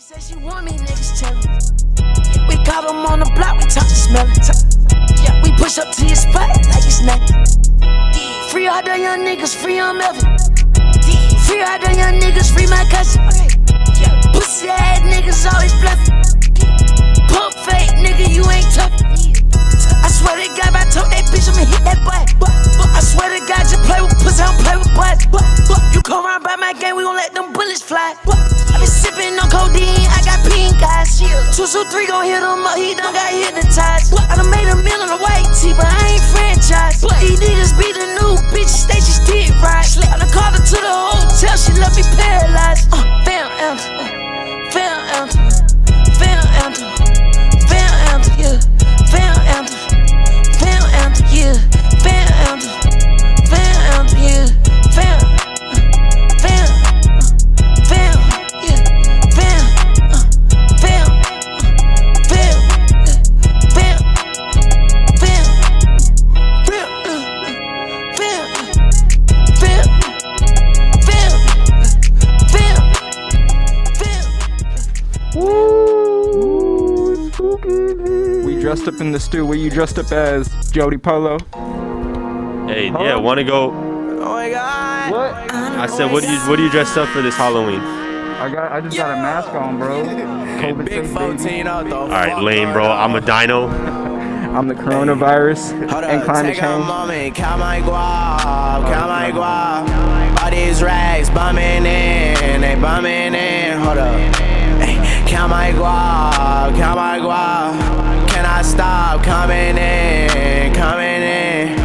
Say she want me, niggas tellin'. We got them on the block, we talk to smell it. Yeah, we push up to your spot like it's nothing. Free all the young niggas, free on Melvin. Free all the young niggas, free my cousin. Pussy ass niggas always bluffing. Pump fake nigga, you ain't tough. I swear to God, if I told that bitch, I'ma hit that butt. I swear to God, just play with pussy, I don't play with butts. You come around by my game, we gon' let them bullets fly. I been sippin' on codeine, I got pink eyes. 223 gon' hit him up, he done got hypnotized. I done made a meal on the white tee, but I ain't franchised. These niggas be the new bitches, they just did right. I done called her to the hotel, she left me paralyzed. Fam anthem, fam anthem, fam anthem, fam anthem, yeah. Fam anthem, fam anthem, yeah. Fam anthem, fam anthem, yeah. Fam, fam, fam, yeah. Fam, fam, fam, fam, fam, fam. Woo! Spooky. We dressed up in the stew. What you dressed up as? Jody Polo? Hey, yeah, wanna go? Oh my God. What? I said, what do you dressed up for this Halloween? I just got a mask on, bro. COVID Big safe, 14 baby. out the Alright, lame, bro. I'm a dino. I'm the coronavirus and climate take a change. moment, count my guap, count my guap. All these rags bumming in, they bumming in. Hold up, hey, count my guap, count my guap. Can I stop coming in, coming in?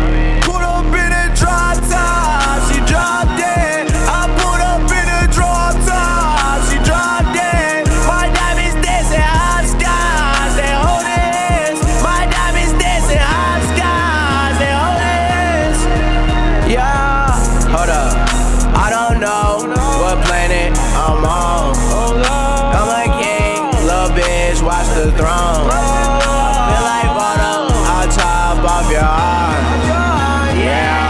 Put up in a drop top, she dropped it. I put up in a drop top, she dropped it. My diamonds dancing high skies, they hold it. My diamonds dancing high skies, they hold it. Yeah, hold up. I don't know what planet I'm on. I'm a king, little bitch, watch the throne. Feel like Polo, I'll top off your arm. Yeah,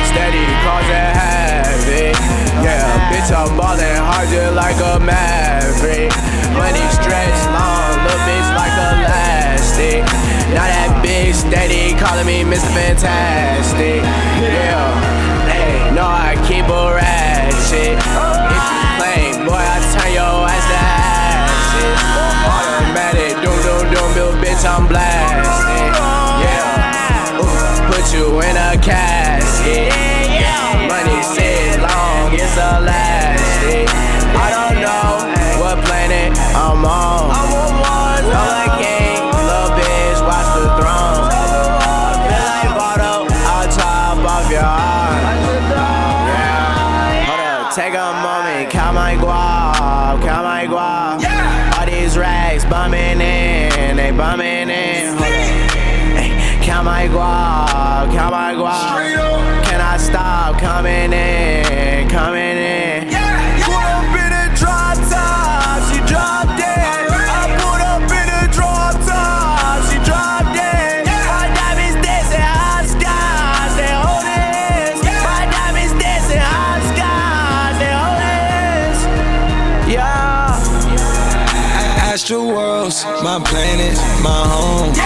steady, causing havoc. Yeah, bitch, I'm ballin' hard just like a maverick. Money stretch long, little bitch like elastic. Now that bitch steady calling me Mr. Fantastic. Yeah, hey, no, I keep a ratchet. If you claim, boy, I turn your ass to ashes. Automatic, doom, doom, doom, bill, bitch, I'm blasting. Yeah, put you in a casket. Money sits long, it's elastic. I don't know what planet I'm on. I'm a king, little bitch, watch the throne. Feel like Polo, I'll top off your arm. Yeah, hold up, take a moment, count my guap, count my guap. All these rags bumming in, they bumming in. Hold up, hey, count my guap, count my guap. Can I stop coming in, coming in? Put up in a drop top, she dropped it. I put up in a drop top, she dropped it. My diamonds dancing high skies, they hold it. My diamonds dancing high skies, they hold it. Yeah. Astral worlds, my planet, my home.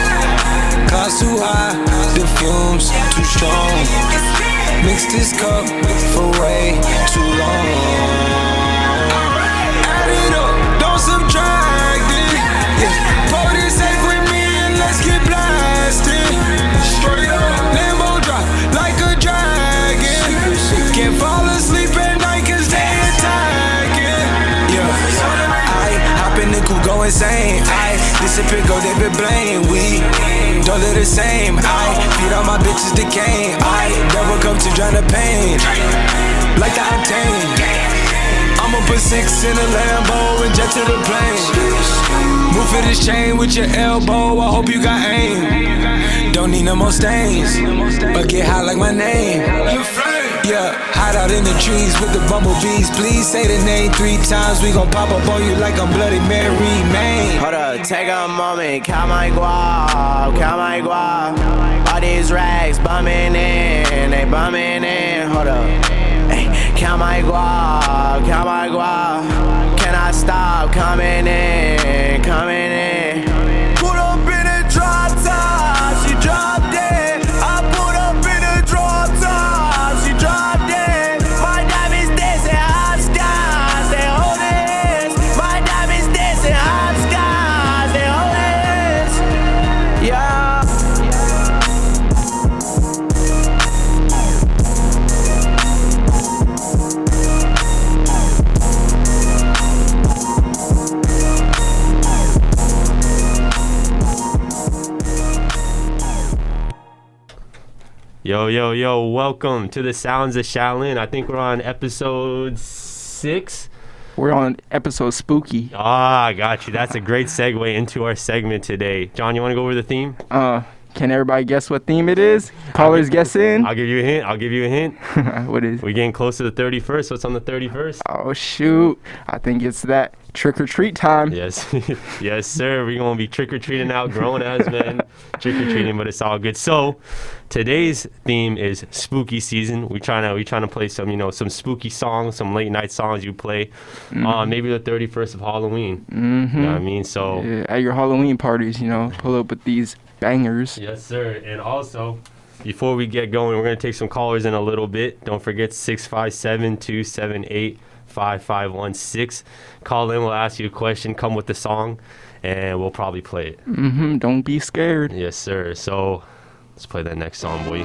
Clouds too high, the fumes too strong. Mix this cup for way too long. Add it up, don't subtract it. Yeah. Pour this safe with me and let's get blasted. Straight up, Lambo drop like a dragon. Can't fall asleep at night cause they attacking. Yeah, I hop in the coupe, go insane. I disappear, go David Blaine. We don't live the same. I feed all my bitches decaying. I never come to drown the pain like the octane. I'ma put 6 in a Lambo and jet to the plane. Move for this chain with your elbow, I hope you got aim. Don't need no more stains, but get high like my name. Yeah, hide out in the trees with the bumblebees. Please say the name 3 times. We gon' pop up on you like I'm Bloody Mary, man. Hold up, take a moment, count my guap, count my guap. All these rags bumming in, they bumming in. Hold up, hey, count my guap, count my guap. Can not stop coming in, coming in. Put up in a drop top, she dropped it. I put up in a drop top, she dropped it. My diamonds dancing hopscotch, they hold hands. My diamonds dancing hopscotch, they hold hands. Yeah. Yo, welcome to the Sounds of Shaolin. I think we're on episode 6. We're on episode Spooky. Ah, I got you. That's a great segue into our segment today. John, you want to go over the theme? Can everybody guess what theme it is? Callers guess in. I'll give you a hint. What is it? We're getting close to the 31st. What's on the 31st? Oh, shoot. I think it's that trick-or-treat time. Yes. Yes, sir. We're going to be trick-or-treating out grown-ass men. Trick-or-treating, but it's all good. So, today's theme is spooky season. We're trying to play some, some spooky songs, some late-night songs you play on maybe the 31st of Halloween. Mm-hmm. You know what I mean? So, yeah, at your Halloween parties, pull up with these bangers. Yes, sir. And also, before we get going, we're going to take some callers in a little bit. Don't forget 657-278-5516. Call in, we'll ask you a question, come with the song, and we'll probably play it. Mm-hmm. Don't be scared. Yes, sir. So, let's play that next song, boy.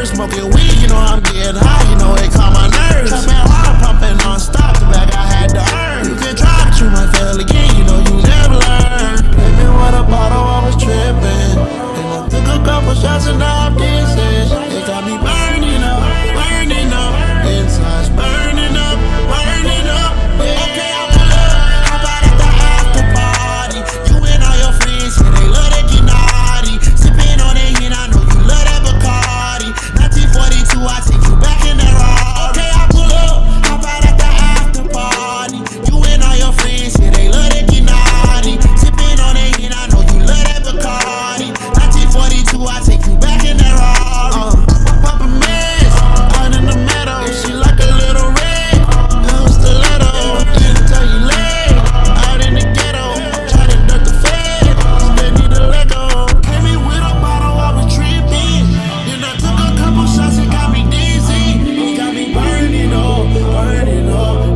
Smoking weed, I'm getting high, it calm my nerves. Trapping hard, pumping non-stop, the bag I had to earn. You can try, but you might fail again, you never learn. Baby, with a bottle, I was tripping. And I took a couple shots and now I'm dancing. It got me burning up, inside's burning up, yeah. Okay, I pull up, hop out at the after party. You and all your friends, yeah, they love to get naughty. Sipping on that hen, I know you love that Bacardi. 1942, I take you back in that Rari. Okay, I pull up, hop out at the after party. You and all your friends, yeah, they love to get naughty. Sipping on that hen, I know you love that Bacardi. 1942, I take you back in that Rari. Papa Mess, out in the meadow, she like a little red. Little stiletto, didn't tell you leg. Out in the ghetto, try to duck the fed. They need to let go. Came in with a bottle, I was tripping. Then I took a couple shots, it got me dizzy. It got me burning up.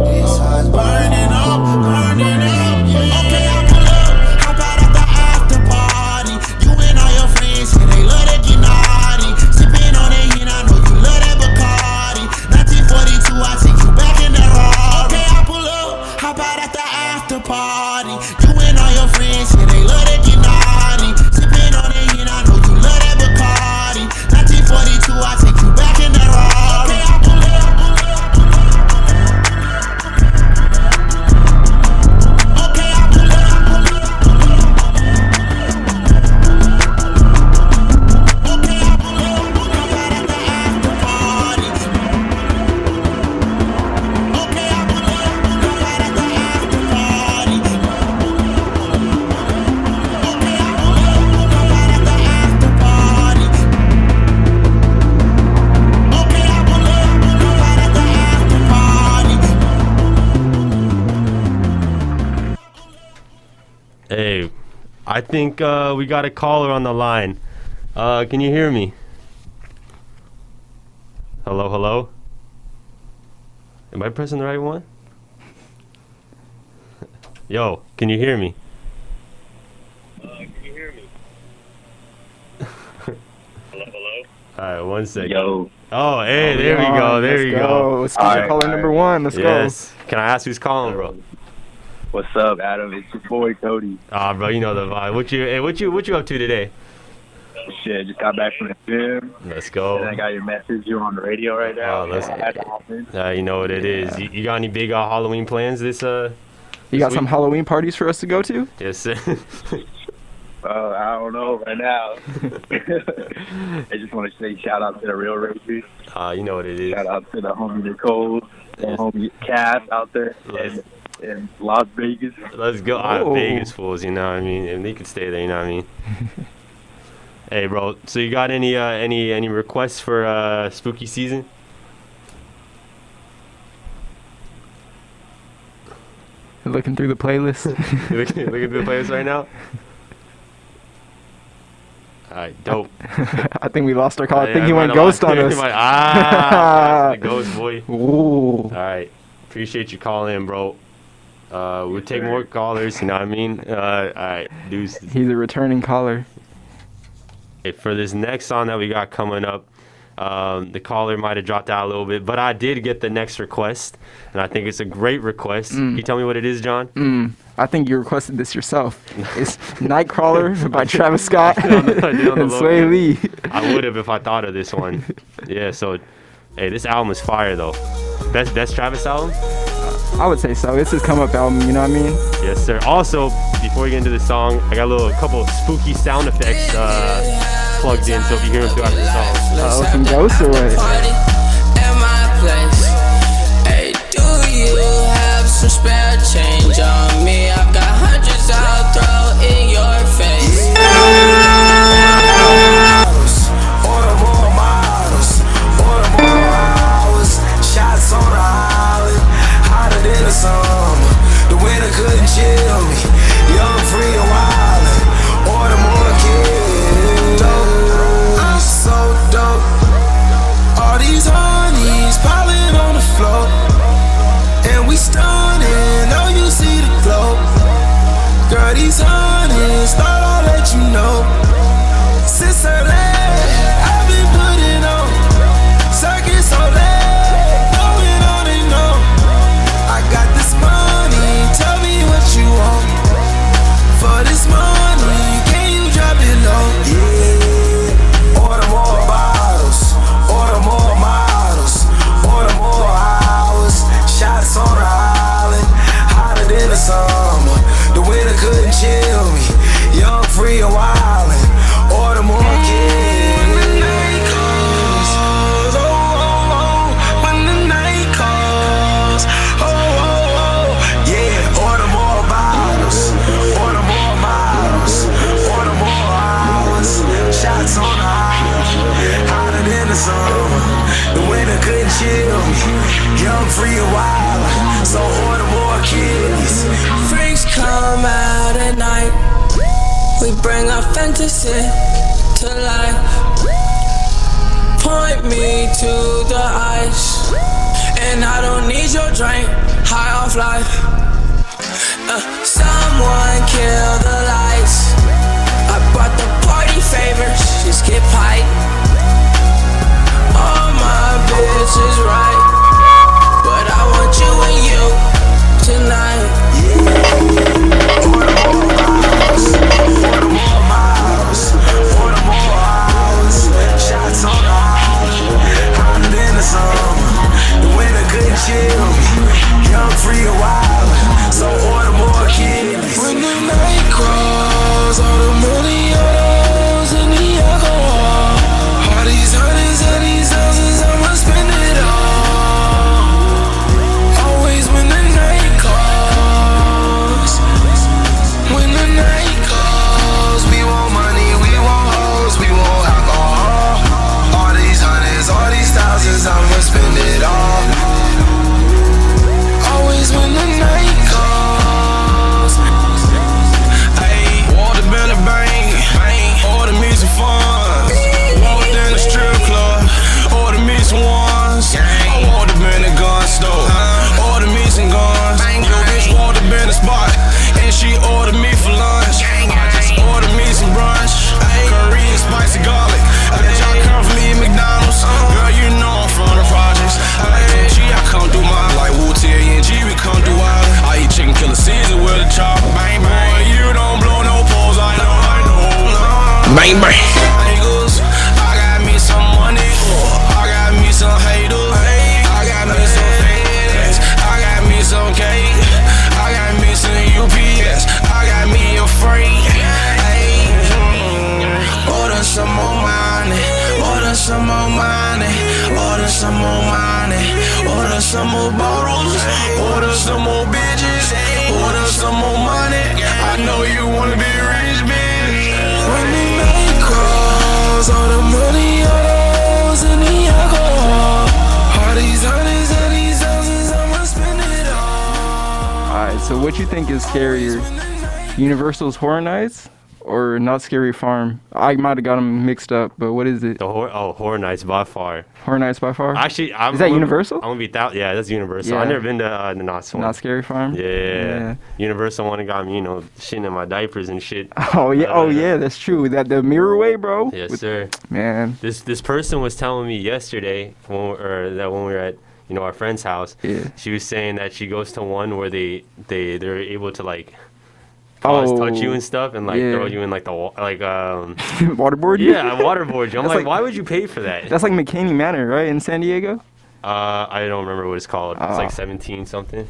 This high's burning up, yeah. Okay, I pull up, hop out at the after party. You and all your friends, yeah, they love to get naughty. Sipping on that hen, I know you love that Bacardi. 1942, I take you back in that Rari. Okay, I pull up, hop out at the after party. You and all your friends, yeah, they love to get naughty. Sipping on that hen, I know you love that Bacardi. 1942, I take you back in that Rari. Okay, I pull up. Okay, I pull up. Okay, I pull up. Hop out at the after party. Okay, I pull up. Hop out at the after party. Okay, I pull up. Hop out at the after party. Okay, I pull up. Hop out at the after party. Hey, I think we got a caller on the line. Can you hear me? Hello? Am I pressing the right one? Yo, can you hear me? Hello? Alright, 1 second. Yo, Oh, hey, there we go. Let's go. Alright, Caller number alright. 1. Let's Yes. Can I ask who's calling, bro? what's up, Adam? It's your boy Jody. Ah, bro, you know the vibe. What you up to today? Shit, just got back from the gym. Let's go. And I got your message. You're on the radio right now. Oh, let's. I had to hop in. You know what it is. You got any big Halloween plans this You got week? some Halloween parties for us to go to? Yes, sir. I don't know right now. I just want to say shout out to the real racers. You know what it is. Shout out to the homie Nicole, the Yes. homie Cass out there Yes. in Las Vegas. Let's go. Oh. Vegas fools, you know what I mean? And they could stay there, you know what I mean? Hey, bro. So you got any requests for spooky season? Looking through the playlist. You looking at the playlist right now? Alright, dope. I think we lost our call. I think he might went have ghost lost- on us. He might- the ghost boy. Ooh. Alright. Appreciate you calling in, bro. We'll take more callers, you know what I mean? Alright, deuces. He's a returning caller. Okay, for this next song that we got coming up, the caller might have dropped out a little bit, but I did get the next request, and I think it's a great request. Can you tell me what it is, John? I think you requested this yourself. It's Nightcrawler by Travis Scott I did on the and low Sway end. Lee. I would have if I thought of this one. Yeah, so, hey, this album is fire, though. Best Travis album? I would say so. It's his come up album, you know what I mean? Yes, sir. Also, before we get into the song, I got a couple of spooky sound effects plugged in, so if you hear them throughout the song. Oh, some ghosts or what? Party at my place. Hey, do you have some spare change on me? I've got hundreds I'll throw in your face. Order more models, order more hours. Shots on the island, hotter than the summer. The winter couldn't chill me. Young, free, and wildin'. Order more kids. Dope, I'm so dope. All these honeys piling on the floor, and we stunning. Oh, you see the glow. Girl, these honeys thought I'd let you know. Since her leg, I've been putting on circuit so late, going on and on. I got this money, tell me what you want. For this money, can you drop it low? Yeah. Order more bottles, order more models, order more hours. Shots on the island, hotter than the summer. The winter couldn't chill me. Young, free, and wildin'. Order more kids. When the night calls, oh, oh, oh. When the night calls, oh, oh, oh. Yeah, order more bottles, order more models, order more hours. Shots on the island, hotter than the summer. The winter couldn't chill me. Young, free, and wildin'. So order more kids. Freaks come out at night. We bring our fantasy to life. Point me to the ice, and I don't need your drink. High off life. Someone kill the lights. I brought the party favors. Just get pipe. All my bitches right, but I want you and you tonight. Order more bottles, order more models, order more hours. Shots on the island, hotter than the summer. The winter couldn't chill me. Young, free, and wildin'. So order more kids. When the night crawls, all the money, all those in the alcohol. some more money, order some more bottles, order some more bitches, order some more money. I know you wanna be rich, bitch. When the night calls, all the money, all the hoes, and the alcohol. All these hundreds and these thousands, I'ma spend it all. Alright, so what you think is scarier? Universal's Horror Nights or Not Scary Farm? I might have got them mixed up, but what is it? Horror Nights by far. Horror Nights by far? Actually, is that Universal? I'm gonna be yeah, that's Universal. Yeah. I've never been to the Not Scary Farm. Yeah. Universal one got me, shitting in my diapers and shit. Oh yeah, that's true. That the mirror way, bro. Yes, sir. Man. This person was telling me yesterday when we were at our friend's house. Yeah. She was saying that she goes to one where they're able to like touch you and stuff and like throw you in like the waterboard. Yeah, waterboard you. I'm like, why would you pay for that? That's like McCaney Manor, right, in San Diego? I don't remember what it's called. It's like 17 something.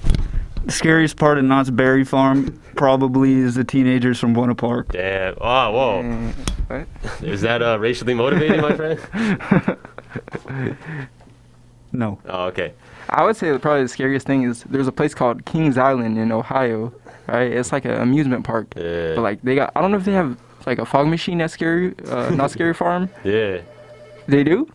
The scariest part of Knott's Berry Farm probably is the teenagers from Buena Park. Damn. Oh, whoa. What? Is that racially motivated, my friend? No. Oh, okay. I would say probably the scariest thing is there's a place called Kings Island in Ohio, right? It's like an amusement park. Yeah. But like I don't know if they have like a fog machine at Not Scary Farm. Yeah. They do?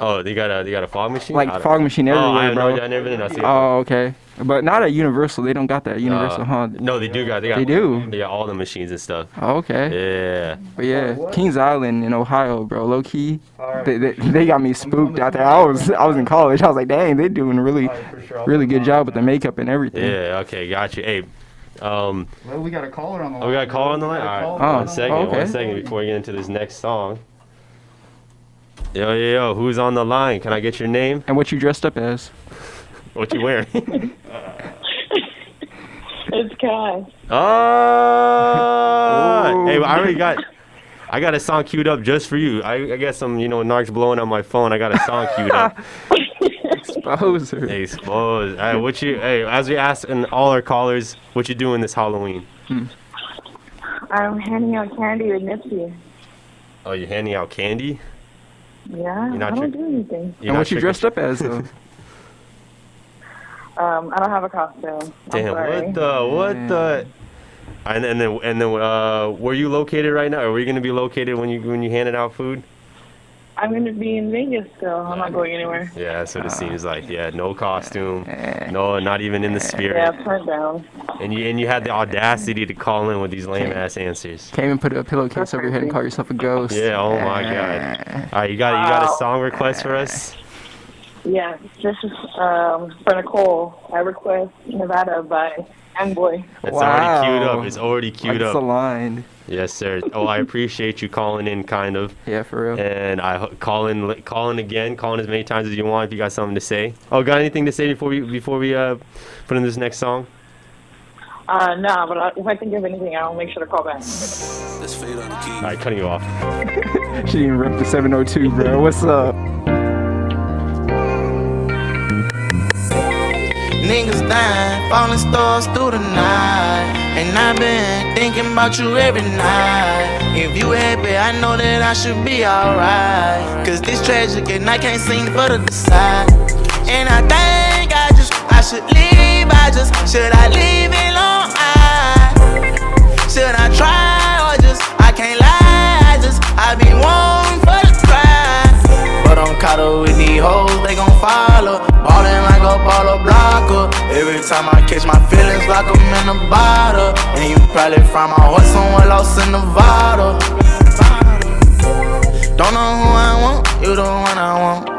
Oh, they got a fog machine? Like fog machine everywhere, bro. I never been to Oh, okay. But not at Universal. They don't got that at Universal, huh? No, they do got. They do. They got all the machines and stuff. Oh, okay. Yeah. But yeah, Kings Island in Ohio, bro. Low key, they got me spooked out there. I was in college. I was like, dang, they doing a really good job with the makeup and everything. Yeah. Okay. Got you. Hey. Well, we got a caller on the line. Oh, we got a caller on the line. All right. One second before we get into this next song. Yo, who's on the line? Can I get your name? And what you dressed up as? What you wearing? It's Kai. Oh! Hey, I got a song queued up just for you. I got some, narcs blowing on my phone. I got a song queued up. Exposer. Expose. All right, as we ask and all our callers, what you doing this Halloween? I'm handing out candy with Nipsey. Oh, you're handing out candy? Yeah, I don't do anything. And what you dressed up as, though? I don't have a costume. Damn, what the? And then, where you located right now? Or were you gonna be located when you handed out food? I'm gonna be in Vegas still. I'm not going anywhere. Yeah, that's what it seems like. Yeah, no costume, no, not even in the spirit. Yeah, turned down. And you had the audacity to call in with these lame ass answers. Can't even put a pillowcase over your head and call yourself a ghost. Yeah, oh my god. All right, you got a song request for us? Yeah, this is for Nicole. I request Nevada by Youngboy. It's already queued up. It's already queued up. It's aligned. Yes, sir. Oh, I appreciate you calling in, kind of. Yeah, for real. And I call in again. Call in as many times as you want if you got something to say. Oh, got anything to say before we put in this next song? No, but if I think of anything, I'll make sure to call back. Let's fade on the key. All right, cutting you off. She didn't rip the 702, bro. What's up? Niggas dying, falling stars through the night. And I've been thinking about you every night. If you happy, I know that I should be alright. Cause this tragic and I can't seem to decide. And I think I should leave. Should I leave it long? Should I try or I can't lie. I be wanting for the cry. But I'm caught up with these hoes, they gon' follow. Ballin' like a Polo blocker. Every time I catch my feelings like I'm in a bottle. And you probably find my horse somewhere lost in Nevada. Don't know who I want, you the one I want.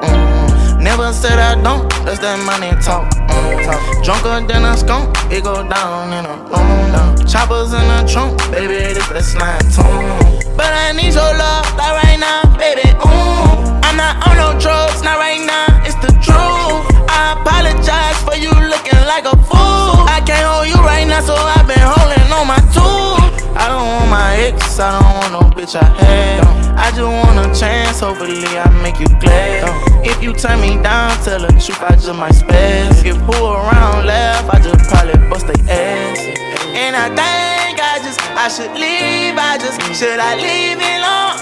Never said I don't, that's that money talk. Drunker than a skunk, it go down in a room. Choppers in the trunk, baby, this that slime tune. But I need your love, like right now, baby, I'm not on no drugs, not right now, it's the truth. I apologize for you looking like a fool. I can't hold you right now, so I've been holding on my tools. I don't want my ex, I don't want no bitch I had. I just want a chance, hopefully I make you glad. If you turn me down, tell the truth, I just might spaz. If who around laugh, I just probably bust they ass. And I think I should leave, should I leave it long?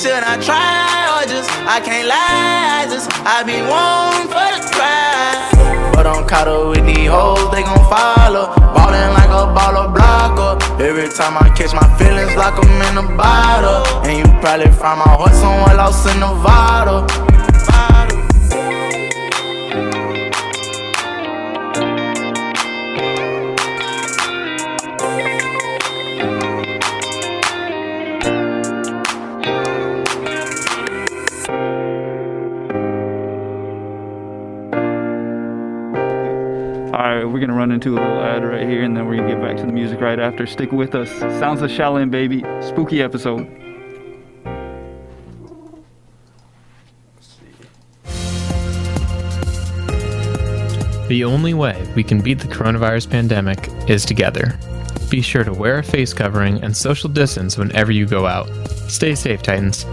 Should I try or just, I can't lie, I be one for the prize. But I'm caught up with these hoes, they gon' follow. Ballin' like a baller blocker. Every time I catch my feelings, lock 'em in a bottle. And you probably find my heart somewhere lost in Nevada. Alright, we're gonna run into a little ad right here, and then we're gonna get back to the music right after. Stick with us. Sounds of Shaolin, baby. Spooky episode. The only way we can beat the coronavirus pandemic is together. Be sure to wear a face covering and social distance whenever you go out. Stay safe, Titans.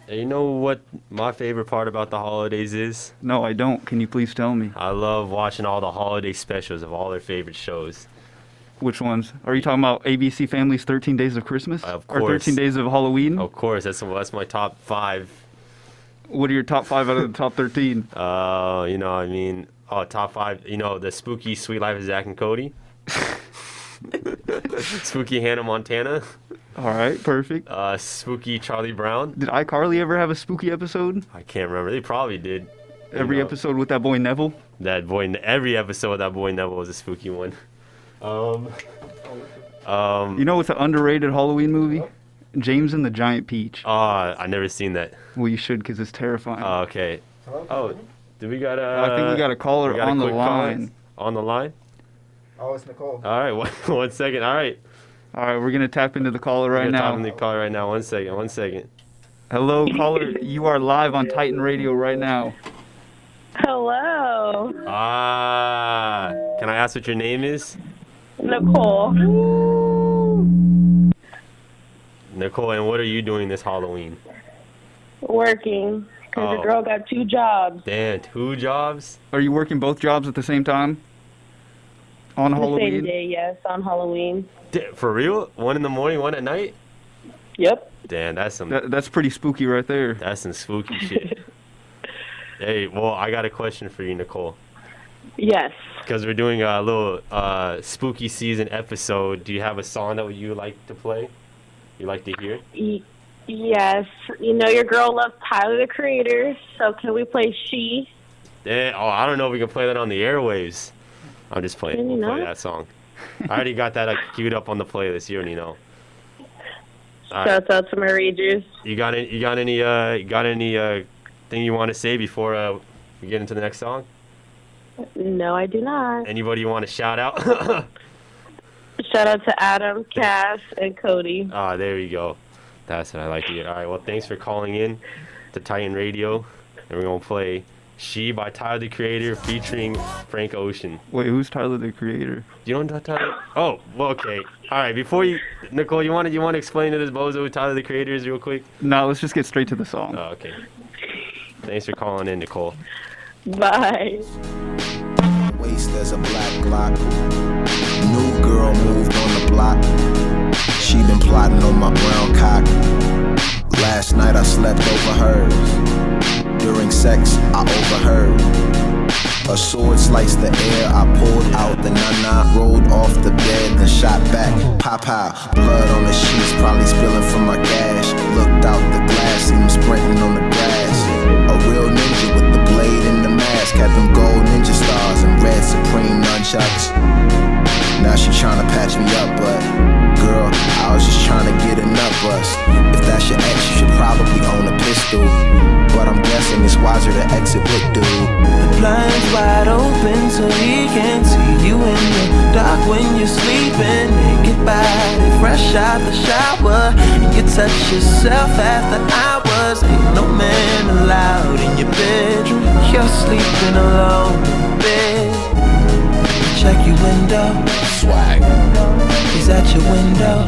And you know what my favorite part about the holidays is? No, I don't. Can you please tell me? I love watching all the holiday specials of all their favorite shows. Which ones? Are you talking about ABC Family's 13 Days of Christmas? Of Or course. 13 Days of Halloween? Of course, that's my top 5. What are your top 5 out of the top 13? Top 5, the Spooky Sweet Life of Zach and Cody. Spooky Hannah Montana. All right, perfect. Spooky Charlie Brown. Did iCarly ever have a spooky episode? I can't remember. They probably did. Every episode with that boy Neville? Every episode with that boy Neville was a spooky one. You know what's an underrated Halloween movie? James and the Giant Peach. I never seen that. Well, you should, because it's terrifying. Okay. Oh, do we got I think we got a caller on the line. On the line? Oh, it's Nicole. All right, one second. All right. All right, we're going to tap into the caller right now. Tap into the caller right now. One second. Hello, caller. You are live on Titan Radio right now. Hello. Can I ask what your name is? Nicole. Nicole, and what are you doing this Halloween? Working. Because the girl got 2 jobs. Damn, 2 jobs? Are you working both jobs at the same time? On The Halloween? same day, yes, on Halloween. For real? 1 in the morning, 1 at night? Yep. Damn, that's some... That's pretty spooky right there. That's some spooky shit. Hey, well, I got a question for you, Nicole. Yes. Because we're doing a little spooky season episode. Do you have a song that you would like to play? You like to hear? Yes. You know your girl loves Tyler, the Creator, so can we play She? Yeah, I don't know if we can play that on the airwaves. I'm just playing. Can you We'll play not? that song. I already got that queued up on the playlist. You already know. All right. Shouts out to my Ragers. You got any thing you want to say before we get into the next song? No, I do not. Anybody you want to shout out? Shout out to Adam, Cass, and Cody. Ah, there you go. That's what I like to hear. All right, well, thanks for calling in to Titan Radio. And we're going to play She by Tyler, the Creator, featuring Frank Ocean. Wait, who's Tyler, the Creator? You don't know Tyler? Oh, well, okay. All right, before you... Nicole, you want to explain to this bozo who Tyler, the Creator is real quick? No, let's just get straight to the song. Oh, okay. Thanks for calling in, Nicole. Bye. Waist as a black Glock. New girl moved on the block. She been plotting on my brown cock. Last night I slept over hers. During sex I overheard. A sword sliced the air. I pulled out the nana, rolled off the bed, then shot back. Pop out, blood on the sheets, probably spilling from my gash. Looked out the glass, seen him sprinting on the grass. A real ninja with the blade and the mask. Had them gold ninja stars and red supreme nunchucks. Now she tryna patch me up, but girl, I was just tryna get a nut bust. If that's your ex, you should probably own a pistol. But I'm guessing it's wiser to exit with dude. The blinds wide open so he can't see you in the dark when you're sleeping. Naked body, fresh out the shower, and you touch yourself after hours. Ain't no man allowed in your bedroom. You're sleeping alone in bed. Check your window. Swag. He's at your window.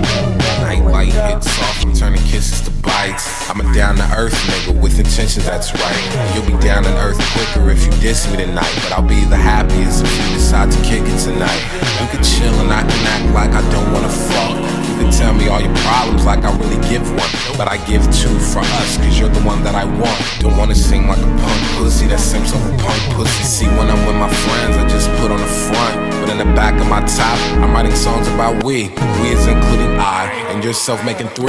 Night light hits soft, I'm turning kisses to bites. I'm a down to earth nigga with intentions, that's right. You'll be down to earth quicker if you diss me tonight. But I'll be the happiest if you decide to kick it tonight. We could chill and I can act like I don't wanna fuck. You can tell me all your problems like I really give one. But I give 2 for us, cause you're the one that I want. Don't wanna sing like a punk pussy, that seems like a punk pussy. See, when I'm with my friends, I just put on the front. But in the back of my top, I'm writing songs about we. We is including I, and yourself making 3.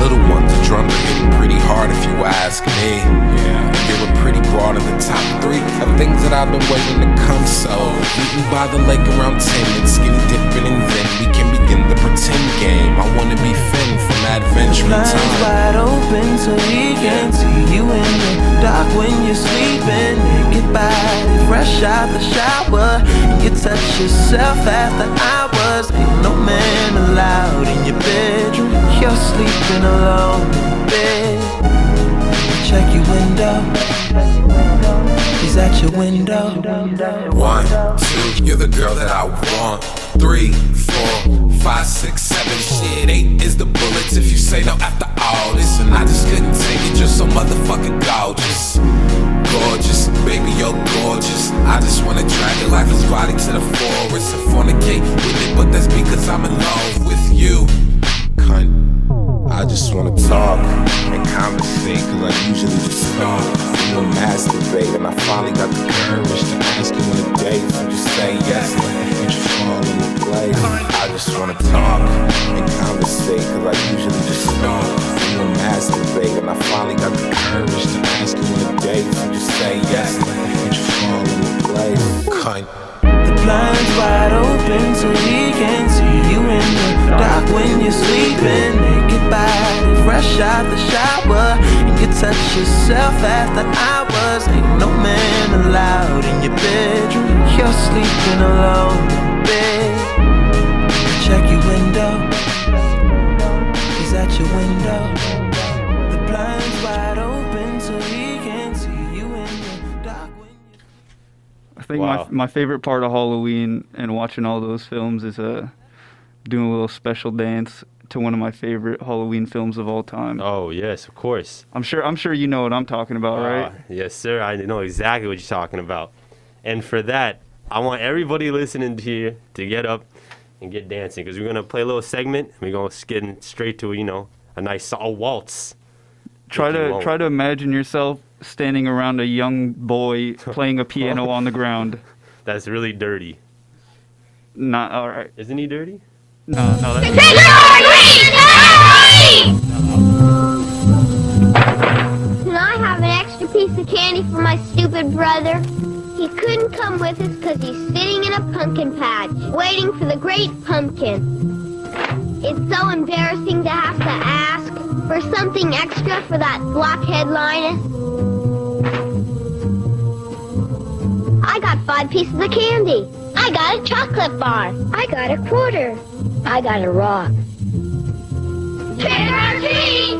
Little ones, the drums are hitting pretty hard if you ask me. Yeah, you're a pretty broad in the top 3 of things that I've been waiting to come. So, meeting by the lake around 10 and skinny dipping, and then we can begin the pretend game. I wanna be Finn from Adventure Blinds Time. wide open so he can't see you in the dark when you're sleeping. Naked body, fresh out the shower, and you touch yourself after hours. Ain't no man allowed in your bedroom. You're sleeping alone in bed. Check your window. He's at your window. 1, 2, you're the girl that I want. 3, 4, 5, 6, 7, shit, 8 is the bullets if you say no after all this. And I just couldn't take it, you're so motherfucking gorgeous. Gorgeous, baby, you're gorgeous. I just wanna drag your lifeless body to the forest and fornicate with it, but that's because I'm in love with you, cunt. I just wanna talk and conversate, cause I usually just talk. You will masturbate, and I finally got the courage to ask you on a date. So just say yes, let the future fall into place. I just wanna talk and conversate, cause I usually just talk. You will masturbate, and I finally got the courage to ask you on a date. So just say yes, let the future fall into place. Cunt. The blinds wide open so he can't see you in the dark when you're sleeping. Naked body, fresh out the shower, and you touch yourself after hours. Ain't no man allowed in your bedroom. You're sleeping alone in bed. Check your window. He's at your window. The blinds wide open so he can't see you in the dark when I think my favorite part of Halloween and watching all those films is doing a little special dance to one of my favorite Halloween films of all time. Oh yes, of course. I'm sure you know what I'm talking about, right? Yes, sir. I know exactly what you're talking about. And for that, I want everybody listening here to get up and get dancing, because we're gonna play a little segment and we're gonna get straight to a nice waltz. Try to imagine yourself standing around a young boy playing a piano on the ground. That's really dirty. Not all right. Isn't he dirty? No, that's Can I have an extra piece of candy for my stupid brother? He couldn't come with us because he's sitting in a pumpkin patch, waiting for the great pumpkin. It's so embarrassing to have to ask for something extra for that blockhead Linus. I got 5 pieces of candy. I got a chocolate bar. I got a quarter. I got a rock. Trick or treat!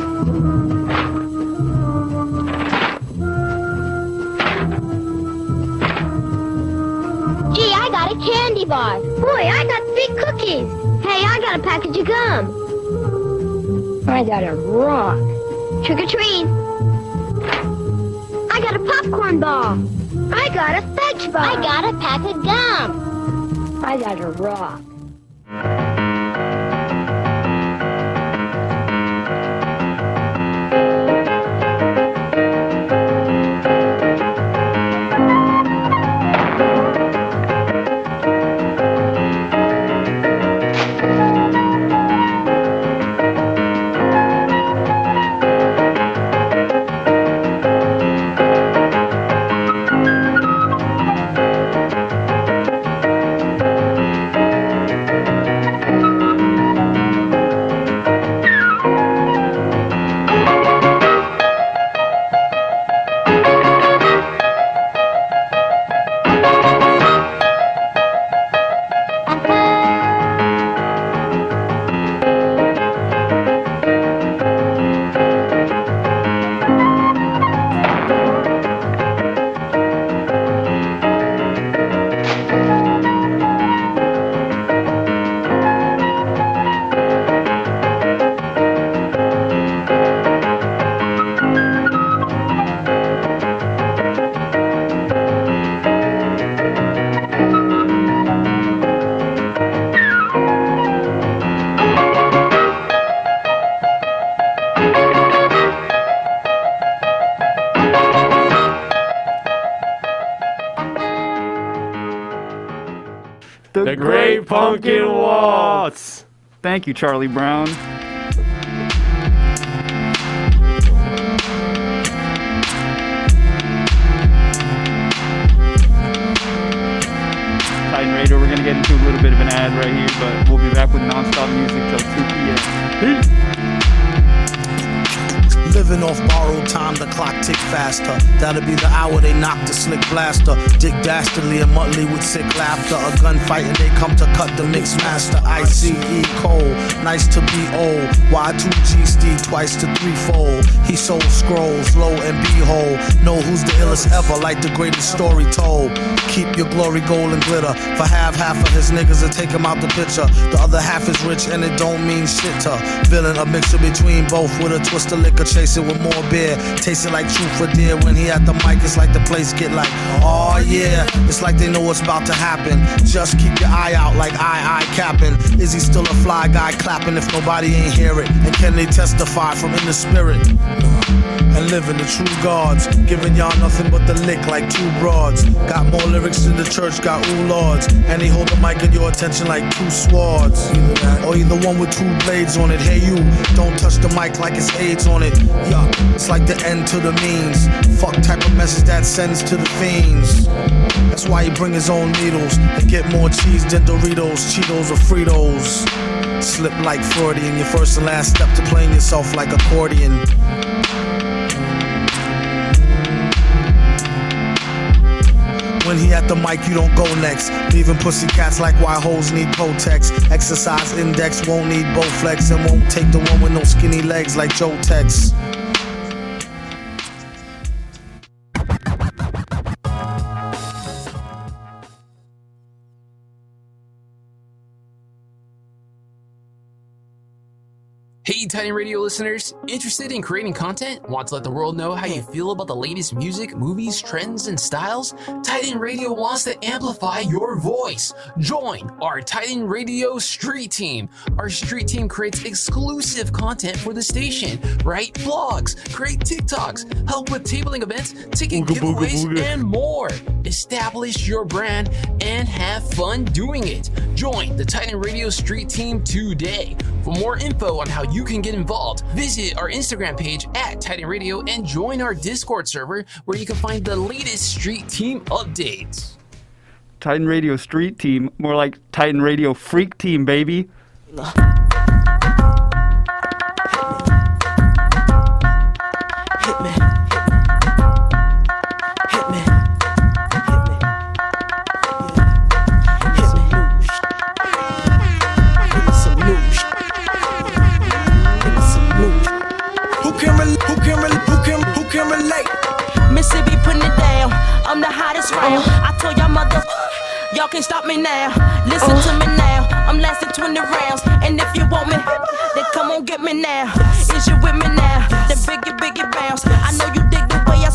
Gee, I got a candy bar. Boy, I got 3 cookies. Hey, I got a package of gum. I got a rock. Trick or treat. I got a popcorn ball. I got a fudge bar. I got a pack of gum. I got a rock. The Great Pumpkin Waltz. Thank you, Charlie Brown. Titan Raider, we're going to get into a little bit of an ad right here, but we'll be back with non-stop music till 2 p.m. Peace. Living off borrowed time, the clock tick faster. That'll be the hour they knock the slick blaster. Dick Dastardly and Muttley with sick laughter. A gunfight and they come to cut the mix master. ICE Cole, nice to be old. Y2G Steve twice to threefold. He sold scrolls, lo and behold. Know who's the illest ever, like the greatest story told. Keep your glory gold and glitter. For half of his niggas to take him out the picture. The other half is rich and it don't mean shit to villain. A mixture between both with a twist of liquor. Chase it with more beer, taste it like truth for dear. When he at the mic, it's like the place get like, oh yeah. It's like they know what's about to happen. Just keep your eye out like I capping. Is he still a fly guy clapping if nobody ain't hear it? And can they testify from in the spirit? And living the true gods, giving y'all nothing but the lick like 2 broads. Got more lyrics than the church got ooh lords. And he hold the mic in your attention like 2 swords. Either that, or either one with 2 blades on it. Hey you, don't touch the mic like it's AIDS on it. Yeah, it's like the end to the means. Fuck type of message that sends to the fiends. That's why he bring his own needles and get more cheese than Doritos, Cheetos, or Fritos. Slip like Freudian, your first and last step to playing yourself like accordion. When he at the mic, you don't go next. Leaving pussy cats like why hoes need Protex. Exercise index won't need Bowflex and won't take the one with no skinny legs like Joe Tex. Hey, Titan Radio listeners! Interested in creating content? Want to let the world know how you feel about the latest music, movies, trends, and styles? Titan Radio wants to amplify your voice. Join our Titan Radio Street Team. Our street team creates exclusive content for the station, write blogs, create TikToks, help with tabling events, ticket giveaways, and more. Establish your brand and have fun doing it. Join the Titan Radio Street Team today. For more info on how you can get involved, visit our Instagram page at Titan Radio and join our Discord server where you can find the latest Street Team updates. Titan Radio Street Team, more like Titan Radio Freak Team, baby. Who can relate? Mississippi putting it down. I'm the hottest round. I told y'all mother, y'all can't stop me now. Listen to me now. I'm lasting 20 rounds. And if you want me, then come on get me now. Is you with me now? Then biggie bounce. I know you dig the way I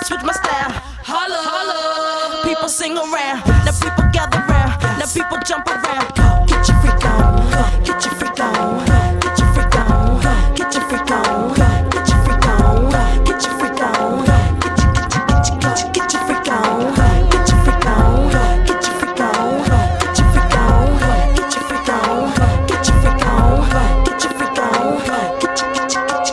switch my style. Holla, holla. People sing around. Now people gather round. Now people jump around. Get your freak on. Get your freak on. Get your freak on. Get your freak on. Get your freak on. Get your freak on. Get your freak on. Get your freak on. Get your freak on. Get your freak on. Get your freak on. Get your freak on. Get your freak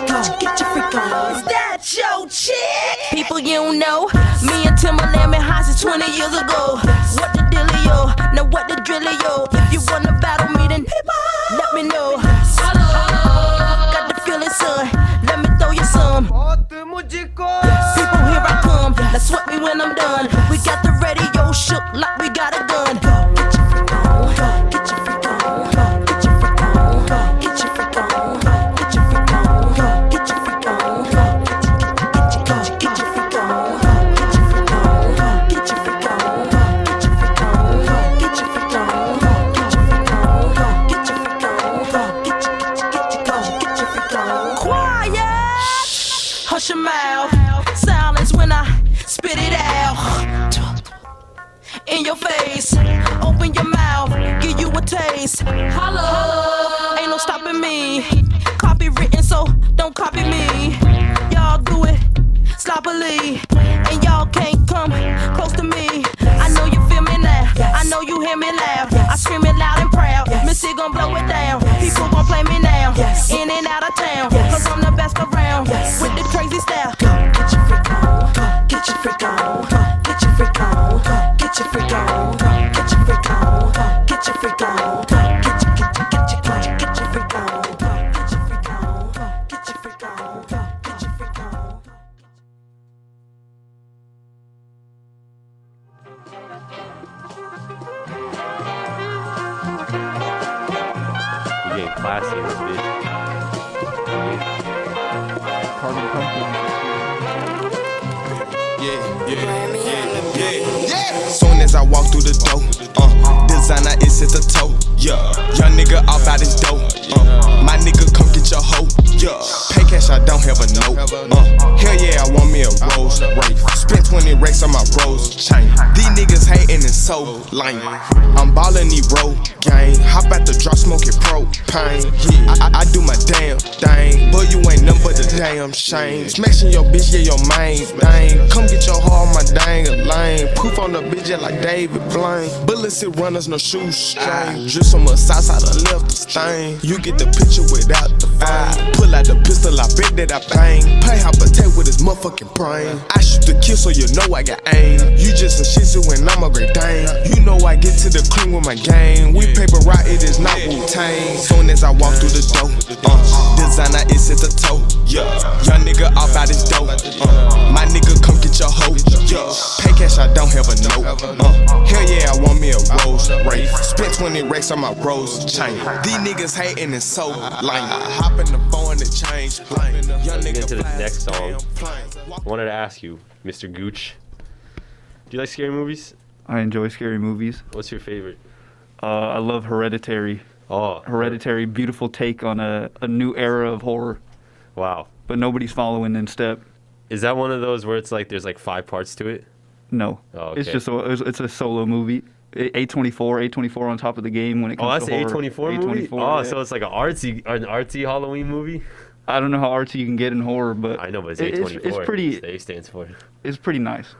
on. Get your freak on. Is that your chick? People you don't know. Me and Timberland been high since 20 years ago. What the dealio? Now what the drillio? If you wanna battle me, then let me know. Got the feeling, son. Let me throw you some. People, here I come. Now sweat me when I'm done. We got the radio shook like we got a gun. Get your freak on. Get your freak on. Get your freak on. Get your freak on. Get your freak on. Get your freak on. Get your freak on. Get your freak on. Get your freak on. Get your freak on. Get your freak on. Get your freak on. Get your freak on. Get your freak on. Quiet. Hush your mouth. Silence when I spit it out. In your face. Open your mouth. Give you a taste. Holla. Ain't no stopping me. Copywritten, so don't copy me. Y'all do it sloppily. And y'all can't come close to me. I know you feel me now. I know you hear me loud. I scream it loud and proud. Missy gon' blow it down. People gon' play me now. In and out of town. Cause I'm the best around. With the crazy style. Get your freak on. Get your freak on. Get your freak on. Get your freak on. Get your freak on. Get your freak on. Get your freak on. Get your freak on. Get your freak on. Get your freak on. Get your freak on. You getting classy in this bitch. Carbon Yeah. Soon as I walk through the door, designer is at the toe. Yeah, young nigga off out his dope. My nigga come get your hoe. Yeah, pay cash, I don't have a note. Hell yeah, I want me a Rolls Royce. Spent 20 racks on my Rolls chain. These niggas hating is so lame. I'm ballin' these road gang. Hop out the drop smoking propane. Yeah, I do my damn thing. Boy, you ain't nothing but the damn shame. Smashing your bitch, yeah, your main thing. Come get your hoe on my dang lane. Poof on the bitch, yeah, like David Blaine. Bullets and runners, no shoestring. Drip so much sauce, I done left the stain. You get the picture without the fame. Pull out the pistol, I bet that I bang. Pay how protect with his motherfucking brain. I shoot the kill so you know I got aim. You just a shih tzu and I'm a great dane. You know I get to the clean with my game. We paper route, it is not Wu-Tang. Soon as I walk through the door, designer is at the toe. Yeah, young nigga off out his dope. My nigga come get your hoe. Yeah, pay cash, I don't have a note. Hell yeah, I want me a Rolls Royce. Spent 20 racks on my Rolls chain. These niggas hating is so lame. Hop in the phone and change. Young nigga into the next song. I wanted to ask you, Mr. Gooch, do you like scary movies? I enjoy scary movies. What's your favorite? I love Hereditary. Oh. Hereditary, beautiful take on a new era of horror. Wow. But nobody's following in step. Is that one of those where it's like there's like 5 parts to it? No. Oh, okay. It's just it's a solo movie. A24 on top of the game when it comes to horror. Oh, that's an A24 movie? Oh, yeah. So it's like an artsy Halloween movie? I don't know how artsy you can get in horror, but I know, but it's A24. It's pretty. A stands for. It's pretty nice.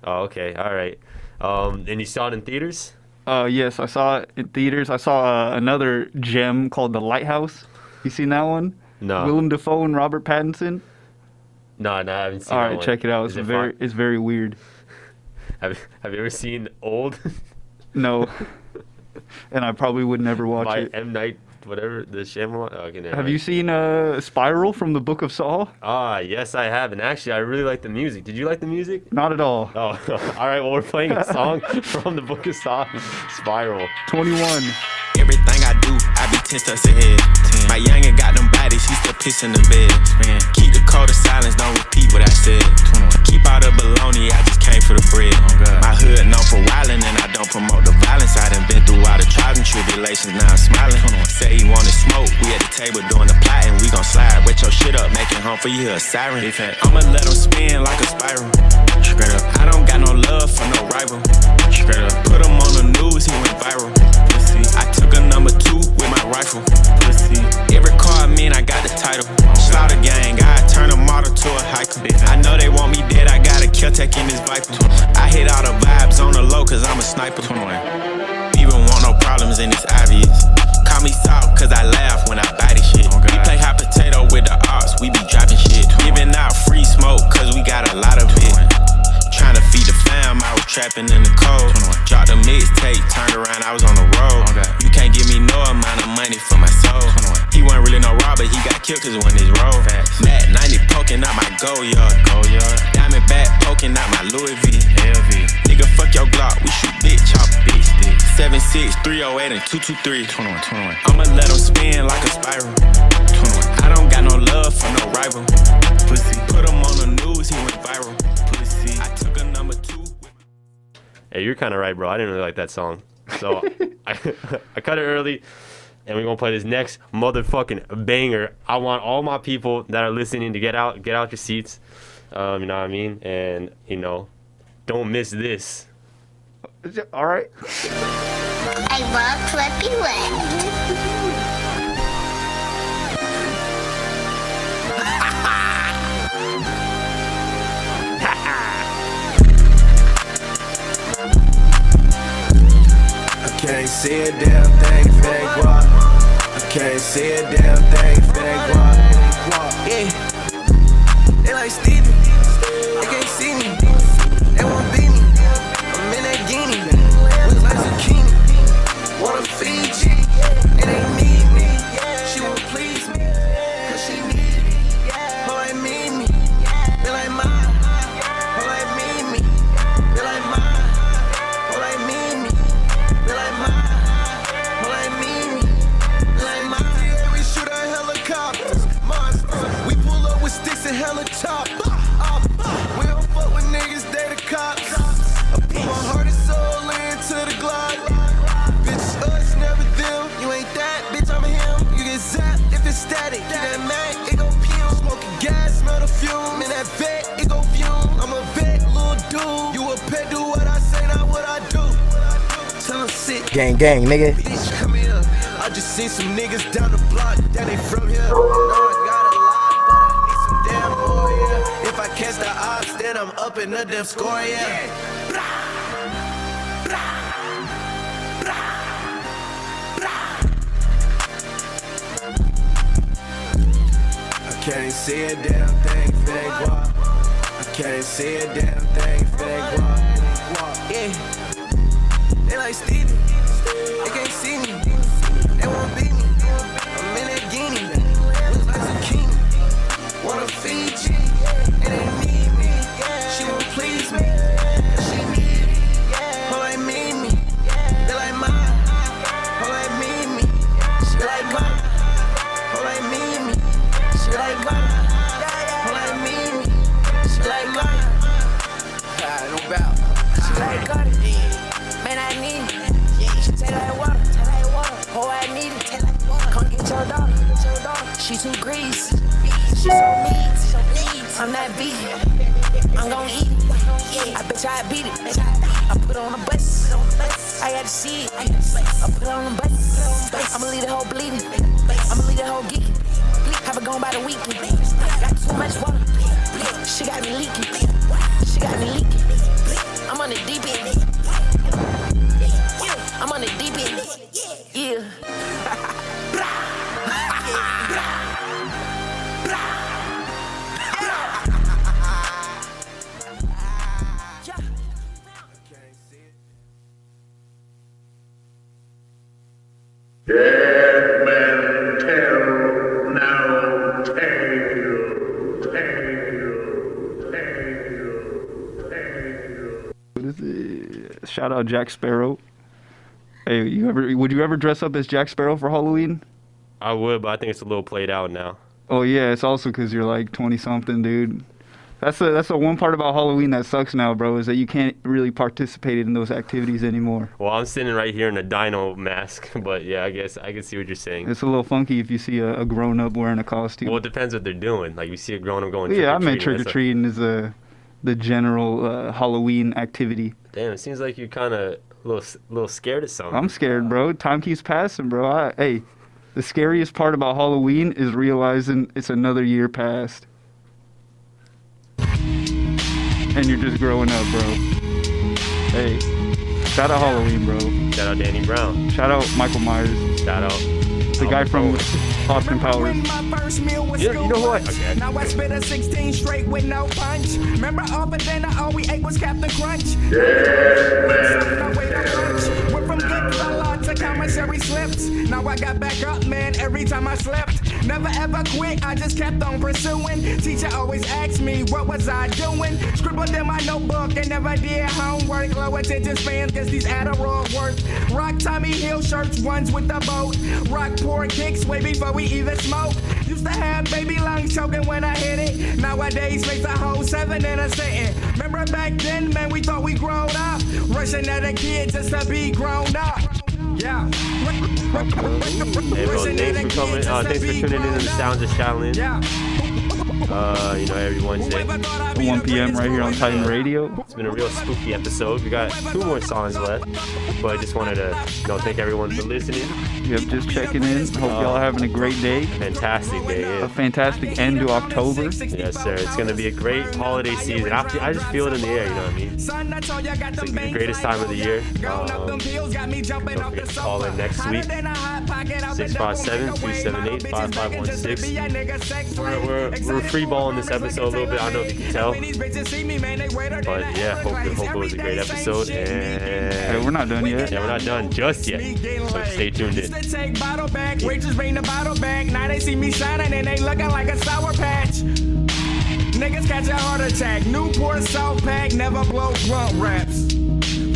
Oh, okay. All right. And you saw it in theaters? Yes, I saw it in theaters. I saw another gem called The Lighthouse. You seen that one? No. Willem Dafoe and Robert Pattinson? No, I haven't seen All that right, one. check it out. It's very weird. Have you ever seen Old? No. And I probably would never watch By it. M. Night, whatever, the Shyamalan? Oh, okay, Have you seen Spiral from the Book of Saw? Yes, I have. And actually, I really like the music. Did you like the music? Not at all. Oh, all right. Well, we're playing a song from the Book of Saw, Spiral. 21. Everything I do, I be 10 steps ahead. My youngin' got them bodies, he still piss in the bed. Keep the code of silence, don't repeat what I said. Keep all the baloney, I just came for the bread. My hood known for wildin', and I don't promote the violence. I done been through all the trials and tribulations, now I'm smiling. Say he wanted smoke, we at the table doing the plotting. We gon' slide, wet your shit up, make it home for you, hear a siren. I'ma let him spin like a spiral. Straight up, I don't got no love for no rival. Straight up, put him on the news, he went viral. I took a number 2 with my rifle. Pussy. Every car I'm in, I got the title. Slaughter gang, I turn a model to a hiker. I know they want me dead, I got a kill tech in this viper. I hit all the vibes on the low, cause I'm a sniper. Even want no problems, and it's obvious. Call me soft, cause I laugh when I buy this shit. We play hot potato with the ops, we be dropping shit. Giving out free smoke, cause we got a lot of it. Tryna feed the fam, I was trapping in the cold. Dropped a mixtape, turned around, I was on the road. You can't give me no amount of money for my soul. He wasn't really no robber, he got killed cause it wasn't his role. Matt 90 poking out my go yard. Diamond back poking out my Louis V. Nigga, fuck your Glock, we shoot big chop. 76, 308, and 223. 21. I'ma let him spin like a spiral. 21. I don't got no love for no rival. Pussy. Put him on the news, he went viral. Pussy. I took a number 2. Hey, you're kind of right, bro. I didn't really like that song. So I cut it early, and we're going to play this next motherfucking banger. I want all my people that are listening to get out your seats. You know what I mean? And, don't miss this. All right. I love Flippy Wet. I can't see a damn thing, fake walk. I can't see a damn thing, fake walk. Yeah, they like Stevie, they can't see me, they won't beat me. I'm in that guinea, looks like zucchini. Wanna feed you, it ain't need me. She won't please me, cause she need me. Oh, I need me, they like mine. Oh, I need me, they like mine. Oh, I need me, they like mine. Oh, I need me, they like mine. Yeah, we shoot at helicopters, monsters. We pull up with sticks and helicopters. We don't fuck with niggas, they the cops. I put my heart and soul into the Glock. Bitch, us, never them. You ain't that, bitch, I'm him. You get zapped if it's static. Get that Mac, it go fume. Smoking gas, smell the fume. In that vet, it go fume. I'm a vet, little dude. You a pet, do what I say, not what I do. Tell him sit. Gang, nigga. Bitch, come here. I just seen some niggas down the block that ain't from here. No, I got a lot, but I need some damn more, yeah. If I catch the ops, then I'm up in the damn score, yeah. I can't see a damn thing, fake walk. I can't see a damn thing, fake walk. Yeah, they like Stevie, they can't see me, they won't beat me. I'm in that guinea, looks like zucchini. Wanna feed you, it ain't need me. She won't please me, cause she need me. Oh, I need me, they like mine. Oh, I need me, she like mine. Oh, I need me, she like mine. Oh, I need me, she like mine. No bow. She like got it. Man, I need it. She taste like water. Oh, I need it. Come get your daughter. She too greasy. She so neat. I'm that beat. I'm gon' eat it. I bet you I beat it. I put on a bus. I gotta see it. I put on a bus. I'ma leave the whole bleeding. I'ma leave the whole geeking. Have it gone by the weekend. Got too much water. She got me leaking. She got me leaking. I'm on the deep end. I'm on the deep end. Yeah. Dead men tell no tale. What is it? Shout out Jack Sparrow. Hey, would you ever dress up as Jack Sparrow for Halloween? I would, but I think it's a little played out now. Oh yeah, it's also because you're like 20-something, dude. That's the one part about Halloween that sucks now, bro, is that you can't really participate in those activities anymore. Well, I'm sitting right here in a dino mask, but yeah, I guess I can see what you're saying. It's a little funky if you see a grown-up wearing a costume. Well, it depends what they're doing. Like, you see a grown-up going yeah, I meant trick-or-treating. trick-or-treating is the general Halloween activity. Damn, it seems like you're kind of a little scared of something. I'm scared, bro. Time keeps passing, bro. Hey, the scariest part about Halloween is realizing it's another year past. And you're just growing up, bro. Hey, shout out Halloween, bro. Shout out Danny Brown. Shout out Michael Myers. Shout out the guy from Austin Powers. You know what? Okay. Now I spit a 16 straight with no punch. Remember all the dinner, all we ate was Captain Crunch. Went from good fella to commissary slips. Now I got back up, man, every time I slept. Never ever quit, I just kept on pursuing. Teacher always asked me, what was I doing? Scribbled in my notebook and never did homework. Low attention spans, cause these Adderall work. Rock Tommy Hill shirts, ones with the boat. Rock poor kicks way before we even smoke. Used to have baby lungs choking when I hit it. Nowadays makes a whole 7 in a sitting. Remember back then, man, we thought we grown up. Rushing at a kid just to be grown up. Yeah. Hey, bro, thanks for coming. Thanks for tuning in to the Sounds of Shaolin. Every Wednesday. 1 p.m. right here on Titan Radio. It's been a real spooky episode. We got 2 more songs left, but I just wanted to thank everyone for listening. Yep, just checking in. Hope y'all are having a great day. Fantastic day, yeah. A fantastic end to October. Yes, sir. It's going to be a great holiday season. I just feel it in the air, you know what I mean? It's the greatest time of the year. Don't forget to call in next week. 657-278-5516. We're free balling this episode a little bit. I don't know if you can tell. But yeah, hope it was a great episode. And hey, we're not done yet. Yeah, we're not done just yet. So stay tuned in. Waitress bring the bottle back. Now they see me shining and they looking like a sour patch. Niggas catch a heart attack. Newport South Pack never blow blunt raps.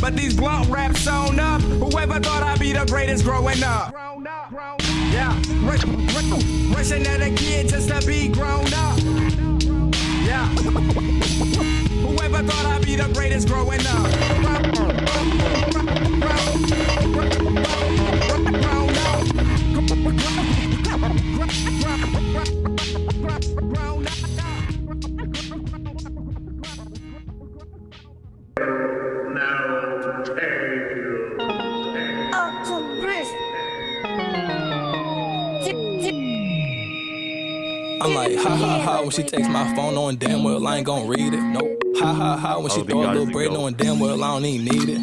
But these blunt raps sewn up. Whoever thought I'd be the greatest growing up? Yeah, rushing at a kid just to be grown up. Yeah, whoever thought I'd be the greatest growing up? I'm like, ha ha ha, when she takes my phone, knowing damn well I ain't gon' read it. Nope. Ha ha ha, when she throw a little bread, knowing damn well I don't even need it.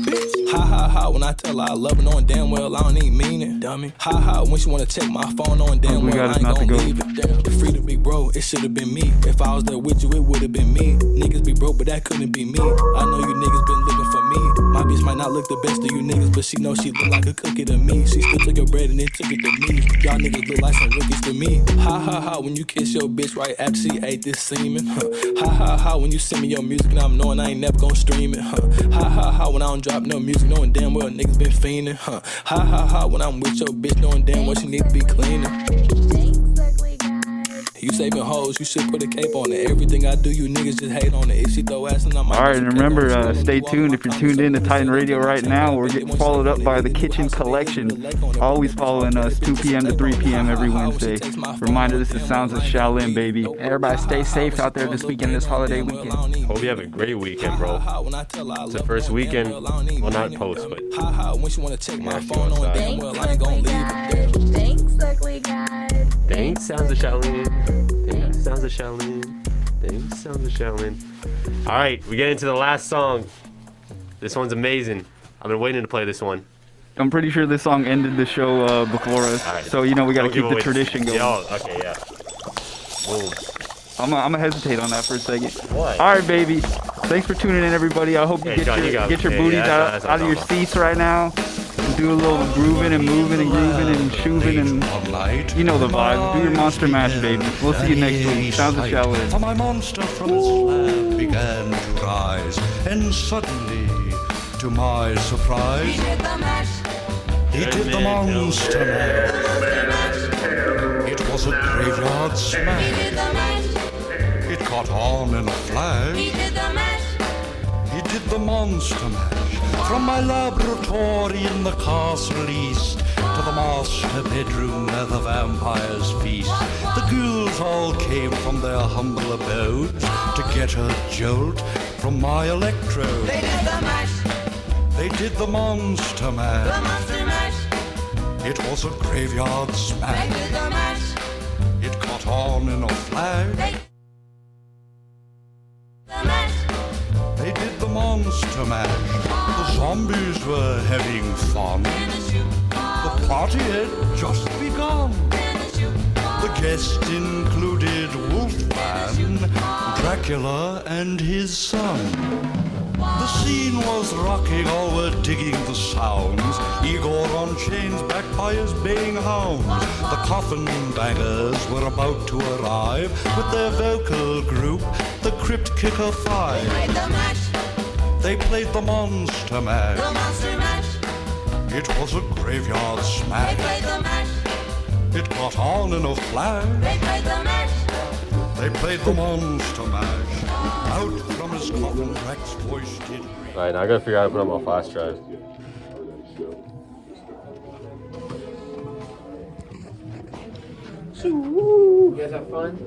Ha ha ha, when I tell her I love her, knowing damn well I don't even mean it. Dummy. Ha ha, when she wanna check my phone, knowing damn well I ain't gon' leave it. Damn. The free to be broke, it should've been me. If I was there with you, it would've been me. Niggas be broke, but that couldn't be me. I know you niggas been looking for me. My bitch might not look the best to you niggas, but she know she look like a cookie to me. She still took your bread and then took it to me. Y'all niggas look like some rookies to me. Ha ha ha, when you kiss your bitch right after she ate this semen. Huh. Ha ha ha, when you send me your music and I'm knowing I ain't never gon' stream it. Huh. Ha ha ha, when I don't drop no music, knowing damn well niggas been fiending. Huh. Ha ha ha, when I'm with your bitch, knowing damn well she need to be cleaning. You saving hoes, you should put a cape on it. Everything I do, you niggas just hate on it. If she throw ass, then I might. All right, and remember, stay tuned. If you're tuned in to Titan Radio right now, we're getting followed up by the Kitchen Collection. Always following us 2 p.m. to 3 p.m. every Wednesday. Reminder, this is Sounds of Shaolin, baby. Everybody stay safe out there this weekend, this holiday weekend. Hope you have a great weekend, bro. It's the first weekend, well, not post, but Thanks, ugly guy. thanks, Sounds of Shaolin. Thanks, Sounds of Shaolin. Thanks, Sounds of Shaolin. All right, we get into the last song. This one's amazing. I've been waiting to play this one. I'm pretty sure this song ended the show before us. Right. So, we got to Don't keep give the away tradition going. Yo, okay, yeah. Boom. I'm going to hesitate on that for a second. What? All right, baby. Thanks for tuning in, everybody. I hope you get your booties out of your seats right now. Do a little grooving and moving and grooving and shooving and you know the vibe. Do your monster mash, baby. We'll see you next week. Sounds of Shaolin. For my monster from the slab began to rise, and suddenly, to my surprise, He did the mash. he did the monster mash. It was a graveyard He smash. did the mash. It caught on in a flash. He did the mash. He did the monster mash. From my laboratory in the castle east to the master bedroom where the vampires feast. The ghouls all came from their humble abodes to get a jolt from my electrode. They did the mash. They did the monster mash. The monster mash. It was a graveyard They smash. did the mash. It caught on in a flash. The mash. They did the monster mash. The zombies were having fun. The party had just begun. The guests included Wolfman, Dracula, and his son. The scene was rocking, all were digging the sounds. Igor on chains backed by his baying hounds. The coffin bangers were about to arrive with their vocal group, the Crypt Kicker Five. They played the mash. They played the monster mash. The monster mash. It was a graveyard They smash. played the mash. It caught on in a flash. They played the mash. They played the monster mash. Out from his coffin, Drac's voice did. Alright, now I gotta figure out how to put on my flash drive. You guys have fun?